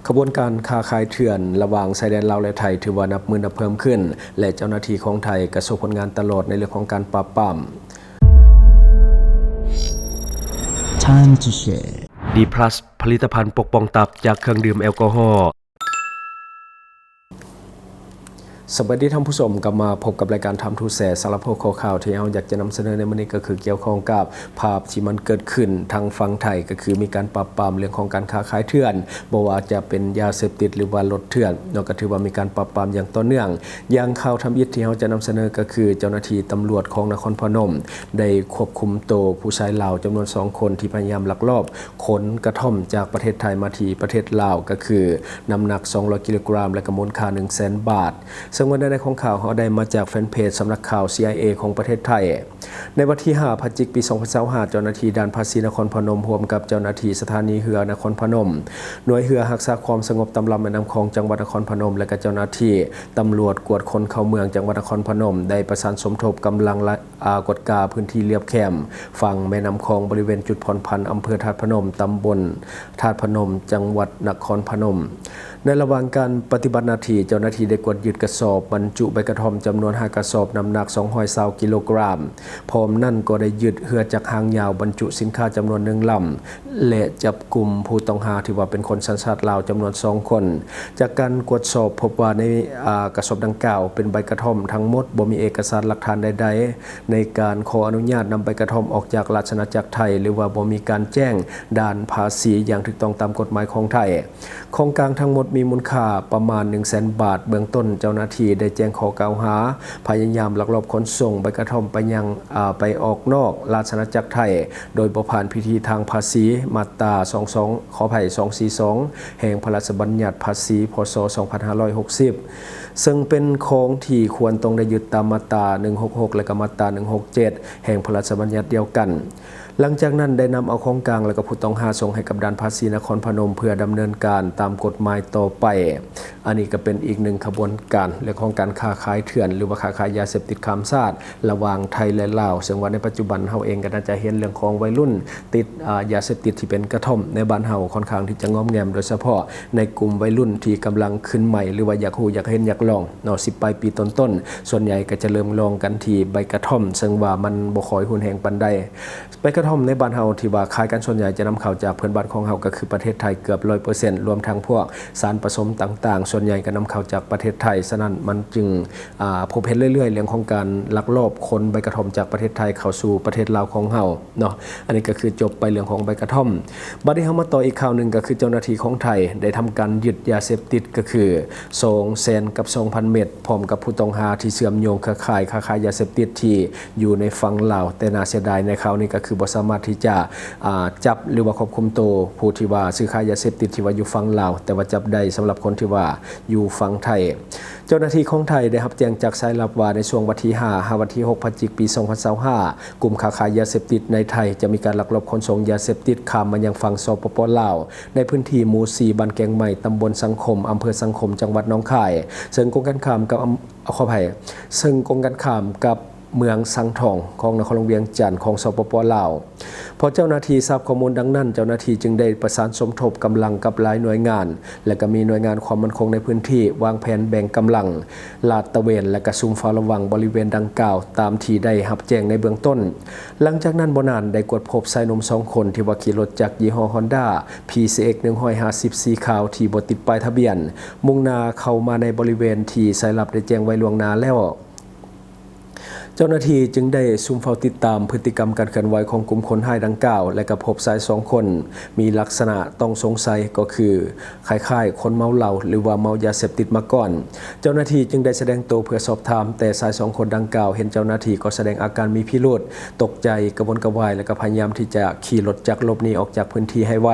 ขบวนการค้าขายเถื่อนระหว่างชายแดนลาวและไทยถือว่านับมือนับเพิ่มขึ้นและเจ้าหน้าที่ของไทยกระทำผลงานตลอดในเรื่องของการปราบปราม Time to share D+ ผลิตภัณฑ์ปกป้องตับจากเครื่องดื่มแอลกอฮอล์สวัสดีท่านผู้ชมกลับมาพบกับรายการทำทูแสสารพัดข้อข่าวที่เราอยากจะนำเสนอในวันนี้ก็คือเกี่ยวข้องกับภาพที่มันเกิดขึ้นทางฝั่งไทยก็คือมีการปราบปรามเรื่องของการค้าขายเถื่อนบ่ว่าจะเป็นยาเสพติดหรือว่ารถเถื่อนเราก็ถือว่ามีการปราบปรามอย่างต่อเนื่องอย่างข่าวทำอิฐที่เราจะนำเสนอก็คือเจ้าหน้าที่ตำรวจของนครพนมได้ควบคุมตัวผู้ชายลาวจำนวน2คนที่พยายามลักลอบขนกระท่อมจากประเทศไทยมาที่ประเทศลาวก็คือน้ำหนัก200กิโลกรัมและก็มูลค่า 100,000 บาทซึ่งวันในของข่าวเขาได้มาจากแฟนเพจสำนักข่าว CIA ของประเทศไทยในวันที่5 พฤศจิกายน ปี 2025 เจ้าหน้าที่ด่านภาษีนครพนมร่วมกับเจ้าหน้าที่สถานีเรือนครพนมหน่วยเรือรักษาความสงบตำลำแม่น้ำคลองจังหวัดนครพนมและก็เจ้าหน้าที่ตำรวจกวดคนเข้าเมืองจังหวัดนครพนมได้ประสานสมทบกำลังกดกาพื้นที่เรียบแคมฝั่งแม่น้ำคลองบริเวณจุดผ่อนผันอำเภอธาตุพนมตำบลธาตุพนมจังหวัดนครพนมในระหว่างการปฏิบัติหน้าที่เจ้าหน้าที่ได้กดยึดกระสอบบรรจุใบกระท่อมจำนวน5กระสอบน้ำหนัก220กิโลกรัมพร้อมนั่นก็ได้ยึดเรือจักรหางยาวบรรจุสินค้าจำนวน1 ลำและจับกลุ่มผู้ต้องหาที่ว่าเป็นคนสัญชาติลาวจำนวน2 คนจากการตรวจสอบพบว่าในกระสอบดังกล่าวเป็นใบกระท่อมทั้งหมดบ่มีเอกสารหลักฐานใดๆในการขออนุญาตนำใบกระท่อมออกจากราชอาณาจักรไทยหรือว่าบ่มีการแจ้งด่านภาษีอย่างถูกต้องตามกฎหมายของไทยของกลางทั้งหมดมีมูลค่าประมาณ 100,000 บาทเบื้องต้นเจ้าหน้าที่ได้แจ้งข้อกล่าวหาพยายามลักลอบขนส่งใบกระท่อมไปยังไปออกนอกราชอาณาจักรไทยโดยบ่ผ่านพิธีทางภาษีมาตรา22ขออภัย242แห่งพระราชบัญญัติภาษีพ.ศ. 2560ซึ่งเป็นของที่ควรต้องได้ยึดตามมาตรา166และก็มาตรา167แห่งพระราชบัญญัติเดียวกันหลังจากนั้นได้นำเอาของกลางและก็ผู้ต้องหาส่งให้กับด่านภาษีนครพนมเพื่อดำเนินการตามกฎหมายต่อไปอันนี้ก็เป็นอีกหนึ่งขบวนการเรื่องของการค้าขายเถื่อนหรือว่าค้าขายยาเสพติดข้ามชาติระหว่างไทยและลาวซึ่งว่าในปัจจุบันเฮาเองก็น่าจะเห็นเรื่องของวัยรุ่นติดยาเสพติดที่เป็นกระท่อมในบ้านเฮาค่อนข้างที่จะงอมแงมโดยเฉพาะในกลุ่มวัยรุ่นที่กำลังขึ้นใหม่หรือว่าอยากรู้อยากเห็นอยากลองเนาะ10 ปลายปีต้นๆส่วนใหญ่ก็จะเริ่มลองกันที่ใบกระท่อมซึ่งว่ามันบ่ค่อยหุนแรงปานใดใบกระท่อมในบ้านเฮาที่ว่าขายกันส่วนใหญ่จะนำเข้าจากเพื่อนบ้านของเฮาก็คือประเทศไทยเกือบ 100% รวมทั้งพวกสารผสมต่างๆส่วนใหญ่ก็นำเข้าจากประเทศไทยฉะนั้นมันจึงพบเห็นเรื่อยๆเรื่องของการลักลอบขนใบกระท่อมจากประเทศไทยเข้าสู่ประเทศลาวของเฮาเนาะอันนี้ก็คือจบไปเรื่องของใบกระท่อมบัดนี้เฮามาต่ออีกข่าวนึงก็คือเจ้าหน้าที่ของไทยได้ทำการยึดยาเสพติดก็คือ200,000 กับ 2,000 เม็ดพร้อมกับผู้ต้องหาที่เชื่อมโยงเครือข่ายค้าขายยาเสพติดที่อยู่ในฝั่งลาวแต่น่าเสียดายในข่าวนี้ก็คือบ่สามารถที่จะจับหรือว่าควบคุมตัวผู้ที่ว่าซื้อขายยาเสพติดที่ว่าอยู่ฝั่งลาวแต่ว่าจับได้สำหรับคนที่ว่าอยู่ฝั่งไทยเจ้าหน้าที่ของไทยได้รับแจ้งจากสายลับว่าในช่วงวันที่5 วันที่ 6 พฤศจิกายน ปี 2025กลุ่มค้าขายยาเสพติดในไทยจะมีการลักลอบขนส่งยาเสพติดข้ามมายังฝั่งสปป.ลาวในพื้นที่หมู่ 4 บ้านแกงใหม่ตำบลสังคมอำเภอสังคมจังหวัดหนองคายซึ่งกงกันข้ามกับขออภัยซึ่งกงกันข้ามกับเมืองสังทองของนครหลวงเวียงจันทร์ของสปป.ลาวพอเจ้าหน้าที่ทราบข้อมูลดังนั้นเจ้าหน้าที่จึงได้ประสานสมทบกำลังกับหลายหน่วยงานและก็มีหน่วยงานความมั่นคงในพื้นที่วางแผนแบ่งกำลังลาดตระเวนและก็ซุ่มเฝ้าระวังบริเวณดังกล่าวตามที่ได้รับแจ้งในเบื้องต้นหลังจากนั้นบ่นานได้กวดพบชายหนุ่ม2 คนที่ว่าขี่รถจักรยี่ห้อ Honda PCX 150สีขาวที่บ่ติดป้ายทะเบียนมุ่งหน้าเข้ามาในบริเวณที่สายลับได้แจ้งไว้ล่วงหน้าแล้วเจ้าหน้าที่จึงได้ซุ่มเฝ้าติดตามพฤติกรรมการเคลื่อนไหวของกลุ่มคนร้ายดังกล่าวและก็พบชาย2 คนมีลักษณะต้องสงสัยก็คือคล้ายๆคนเมาเหล้าหรือว่าเมายาเสพติดมาก่อนเจ้าหน้าที่จึงได้แสดงตัวเพื่อสอบถามแต่ชาย2 คนดังกล่าวเห็นเจ้าหน้าที่ก็แสดงอาการมีพิรุธตกใจกระวนกระวายและก็พยายามที่จะขี่รถจักรหลบหนีออกจากพื้นที่ให้ไว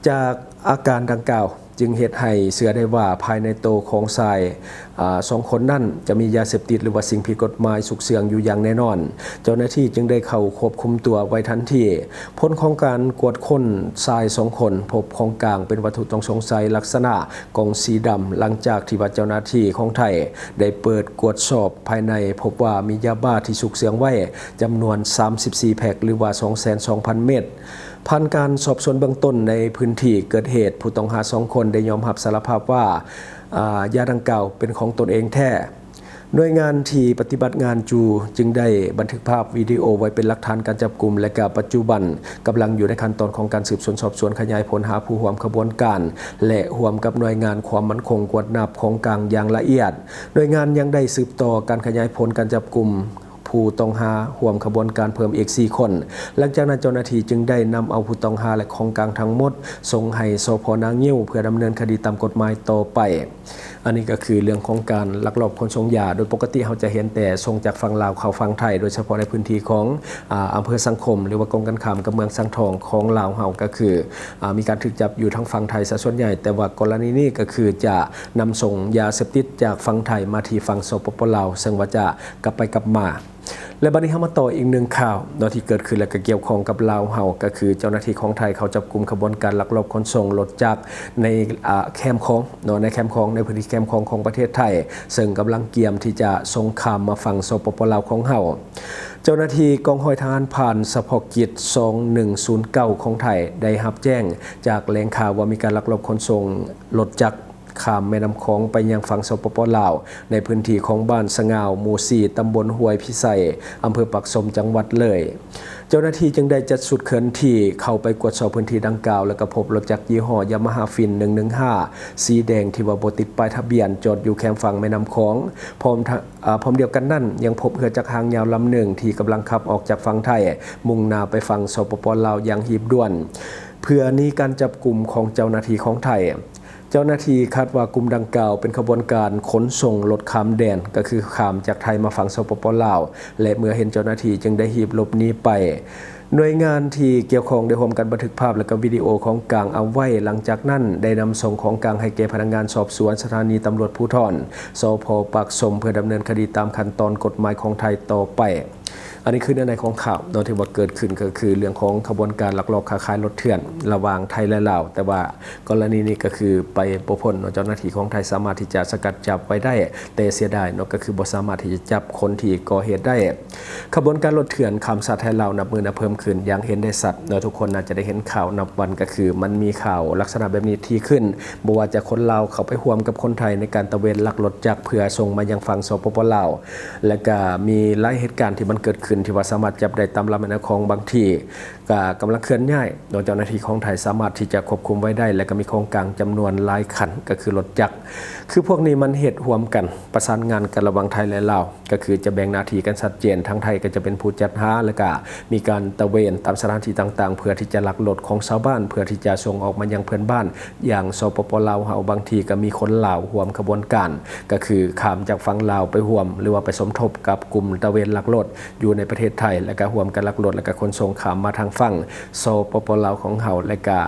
จากอาการดังกล่าวจึงเหตุให้เชื่อได้ว่าภายในโตของชาย2 คนนั่นจะมียาเสพติดหรือว่าสิ่งผิดกฎหมายสุกเสื่องอยู่อย่างแน่นอนเจ้าหน้าที่จึงได้เข้าควบคุมตัวไว้ทันทีผลของการกวดค้นชาย2 คนพบของกลางเป็นวัตถุต้องสงสัยลักษณะกล่องสีดำหลังจากที่ว่าเจ้าหน้าที่ของไทยได้เปิดกวดสอบภายในพบว่ามียาบ้าที่สุกเสื่องไว้จำนวน34 แพ็คหรือว่า 220,000 เม็ด ผ่านการสอบสวนเบื้องต้นในพื้นที่เกิดเหตุผู้ต้องหา2 คนได้ยอมรับสารภาพว่ายาดังกล่าวเป็นของตนเองแท้หน่วยงานที่ปฏิบัติงานจูจึงได้บันทึกภาพวิดีโอไว้เป็นหลักฐานการจับกุมและก็ปัจจุบันกำลังอยู่ในขั้นตอนของการสืบสวนสอบสวนขยายผลหาผู้ร่วมขบวนการและร่วมกับหน่วยงานความมั่นคงกวดนับของกลางอย่างละเอียดหน่วยงานยังได้สืบต่อการขยายผลการจับกุมผู้ต้องหาร่วมขบวนการเพิ่มอีก4 คนหลังจากนั้นเจ้าหน้าที่จึงได้นำเอาผู้ต้องหาและของกลางทั้งหมดส่งให้สพ.นางงิ้วเพื่อดำเนินคดีตามกฎหมายต่อไปอันนี้ก็คือเรื่องของการลักลอบขนส่งยาโดยปกติเราจะเห็นแต่ส่งจากฝั่งลาวเข้าฝั่งไทยโดยเฉพาะในพื้นที่ของอำเภอสังคมหรือว่ากองกันข้ามกับเมืองสังทองของลาวเฮาก็คือมีการถูกจับอยู่ทั้งฝั่งไทยซะส่วนใหญ่แต่ว่ากรณีนี้ก็คือจะนำส่งยาเสพติดจากฝั่งไทยมาที่ฝั่งสปป.ลาวซึ่งว่าจะกลับไปกลับมาและบัดนี้เรามาต่ออีกหนึ่งข่าวที่เกิดขึ้นและก็เกี่ยวข้องกับลาวเฮาก็คือเจ้าหน้าที่ของไทยเขาจับกุมขบวนการลักลอบขนส่งรถจักรในแคมป์ของในแคมป์ของในพื้นที่แคมป์ของประเทศไทยซึ่งกำลังเกียมที่จะส่งข้ามมาฝั่งสปป.ลาวของเฮาเจ้าหน้าที่กองร้อยทหารผ่านเฉพาะกิจ2109ของไทยได้รับแจ้งจากแหล่งข่าวว่ามีการลักลอบขนส่งรถจักรข้ามแม่น้ำคองไปยังฝั่งสปป.ลาวในพื้นที่ของบ้านสะงาวหมู่4ตำบลห้วยพิไสอำเภอปักสมจังหวัดเลยเจ้าหน้าที่จึงได้จัดสุดเคลื่อนที่เข้าไปตรวจสอบพื้นที่ดังกล่าวแล้วก็พบรถจักรยี่ห้อยามาฮ่าฟิน115สีแดงที่ว่าบ่ติดป้ายทะเบียนจอดอยู่แคมป์ฝั่งแม่น้ำคองพร้อมเดียวกันนั้นยังพบเรือจักรหางยาวลำหนึ่งที่กำลังขับออกจากฝั่งไทยมุ่งหน้าไปฝั่งสปป.ลาวอย่างหีบด่วนเพื่อนี้การจับกุมของเจ้าหน้าที่ของไทยเจ้าหน้าที่คาดว่ากลุ่มดังกล่าวเป็นขบวนการขนส่งรถข้ามแดนก็คือข้ามจากไทยมาฝั่งสปป.ลาวและเมื่อเห็นเจ้าหน้าที่จึงได้หีบหลบหนีไปหน่วยงานที่เกี่ยวข้องได้ร่วมกันบันทึกภาพและก็วิดีโอของกลางเอาไว้หลังจากนั้นได้นำส่งของกลางให้แก่พนักงานสอบสวนสถานีตำรวจภูธรสพ.ปากสมเพื่อดำเนินคดีตามขั้นตอนกฎหมายของไทยต่อไปอันนี้คือในของข่าวที่ว่าเกิดขึ้นก็คือเรื่องของขบวนการลักลอบค้าขายรถเถื่อนระหว่างไทยและลาวแต่ว่ากรณีนี้ก็คือไปบ่พ้นเจ้าหน้าที่ของไทยสามารถที่จะสกัดจับไว้ได้แต่เสียดายก็คือบ่สามารถที่จะจับคนที่ก่อเหตุได้ขบวนการรถเถื่อนข้ามชาติไทยลาวนับมือนับเพิ่มขึ้นอย่างเห็นได้สัตว์ทุกคนน่าจะได้เห็นข่าวนับวันก็คือมันมีข่าวลักษณะแบบนี้ที่ขึ้นบ่ว่าจะคนลาวเข้าไปร่วมกับคนไทยในการตระเวนลักรถจักรเพื่อส่งมายังฝั่งสปป.ลาวและก็มีหลายเหตุการณ์ที่มันเกิดขึ้นที่ว่าสามารถจับได้ตามลำแม่น้ำคลองบางที่ก็กำลังเคลื่อนย้ายโดยเจ้าหน้าที่ของไทยสามารถที่จะควบคุมไว้ได้และก็มีของกลางจำนวนหลายคันก็คือรถจักรคือพวกนี้มันเหตุร่วมกันประสานงานกันระหว่างไทยและลาวก็คือจะแบ่งหน้าที่กันชัดเจนทั้งไทยก็จะเป็นผู้จัดหาและก็มีการตระเวนตามสถานที่ต่างๆเพื่อที่จะลักรถของชาวบ้านเพื่อที่จะส่งออกมายังเพื่อนบ้านอย่างสปป.ลาวเฮาบางทีก็มีคนลาวร่วมขบวนการก็คือข้ามจากฝั่งลาวไปร่วมหรือว่าไปสมทบกับกลุ่มตระเวนลักรถอยู่ในประเทศไทยและก็ร่วมกันลักรถและก็ขนส่งข้ามมาทางฝั่งสปป.ลาวของเฮาและก็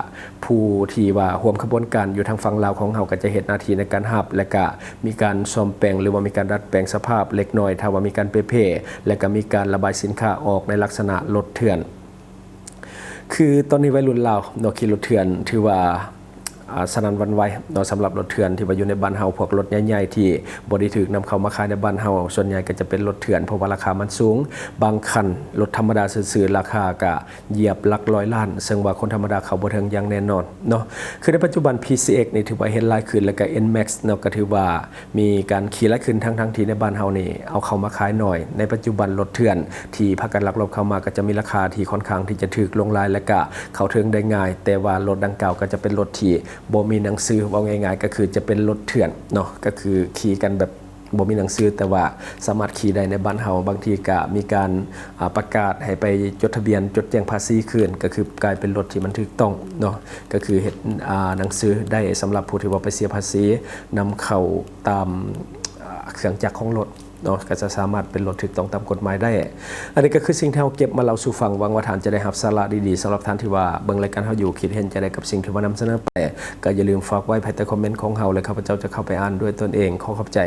ผู้ที่ว่าร่วมขบวนการอยู่ทางฝั่งลาวของเฮาก็จะเฮ็ดหน้าที่ในการรับและก็มีการซ่อมแปลงหรือว่ามีการดัดแปลงสภาพเล็กน้อยถ้าว่ามีการเพ่และก็มีการระบายสินค้าออกในลักษณะรถเถื่อนคือตอนนี้วัยรุ่นลาวขี่รถเถื่อนถือว่าสนั่นหวั่นไหวสำหรับรถเถื่อนที่ว่าอยู่ในบ้านเฮาพวกรถใหญ่ๆที่บ่ได้ถูกนำเข้ามาขายในบ้านเฮาส่วนใหญ่ก็จะเป็นรถเถื่อนเพราะว่าราคามันสูงบางคันรถธรรมดาซื่อๆราคาก็เหยียบหลักร้อยล้านซึ่งว่าคนธรรมดาเขาบ่ถึงอย่างแน่นอนคือในปัจจุบัน PCX นี่ถือว่าเห็นหลายขึ้นแล้วก็ NMAX ก็ถือว่ามีการขี่หลายขึ้นทั้งที่ในบ้านเฮานี่เอาเข้ามาขายหน่อยในปัจจุบันรถเถื่อนที่พากันลักลอบเข้ามาก็จะมีราคาที่ค่อนข้างที่จะถูกลงรายและก็เข้าถึงได้ง่ายแต่ว่ารถดังกล่าวก็จะเป็นรถที่บ่มีหนังสือว่าง่ายๆก็คือจะเป็นรถเถื่อนก็คือขี่กันแบบบ่มีหนังสือแต่ว่าสามารถขี่ได้ในบ้านเฮาบางทีก็มีการประกาศให้ไปจดทะเบียนจดแจ้งภาษีคืนก็คือกลายเป็นรถที่มันถูกต้องก็คือเฮ็ดหนังสือได้สำหรับผู้ที่ว่าไปเสียภาษีนำเข้าตามเครื่องจักรของรถก็จะสามารถเป็นรถถูกต้องตามกฎหมายได้อันนี้ก็คือสิ่งที่เราเก็บมาเล่าสู่ฟังหวังว่าท่านจะได้รับสาระดีๆสำหรับท่านที่ว่าเบิ่งรายการเฮาอยู่คิดเห็นจะได้กับสิ่งที่ว่านำเสนอไปก็อย่าลืมฝากไว้ภายใต้คอมเมนต์ของเฮาและข้าพเจ้าจะเข้าไปอ่านด้วยตนเองขอขอบใจ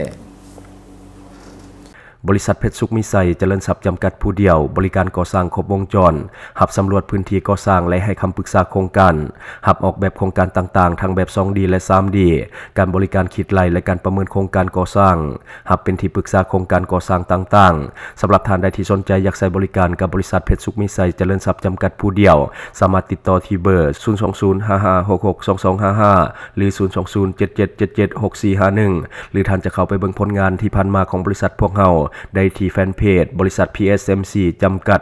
บริษัทเพชรสุขมิไซเจริญทรัพย์จำกัดผู้เดียวบริการก่อสร้างครบวงจรหับสำรวจพื้นที่ก่อสร้างและให้คำปรึกษาโครงการหับออกแบบโครงการต่างๆทั้งแบบ 2D และ 3D การบริการคิดไล่และการประเมินโครงการก่อสร้างหับเป็นที่ปรึกษาโครงการก่อสร้างต่างๆสำหรับท่านใดที่สนใจอยากใช้บริการกับบริษัทเพชรสุขมิไซเจริญทรัพย์จำกัดผู้เดียวสามารถติดต่อที่เบอร์ 02055662255 หรือ 02077776451 หรือท่านจะเข้าไปเบิ่งผลงานที่ผ่านมาของบริษัทพวกเฮาได้ที่แฟนเพจบริษัท PSMC จำกัด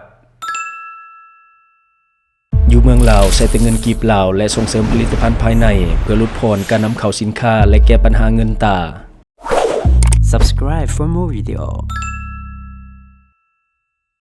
อยู่เมืองลาวใช้แต่เงินกีบลาวและส่งเสริมผลิตภัณฑ์ภายในเพื่อลดพรการนำเข้าสินค้าและแก้ปัญหาเงินตา Subscribe for more video.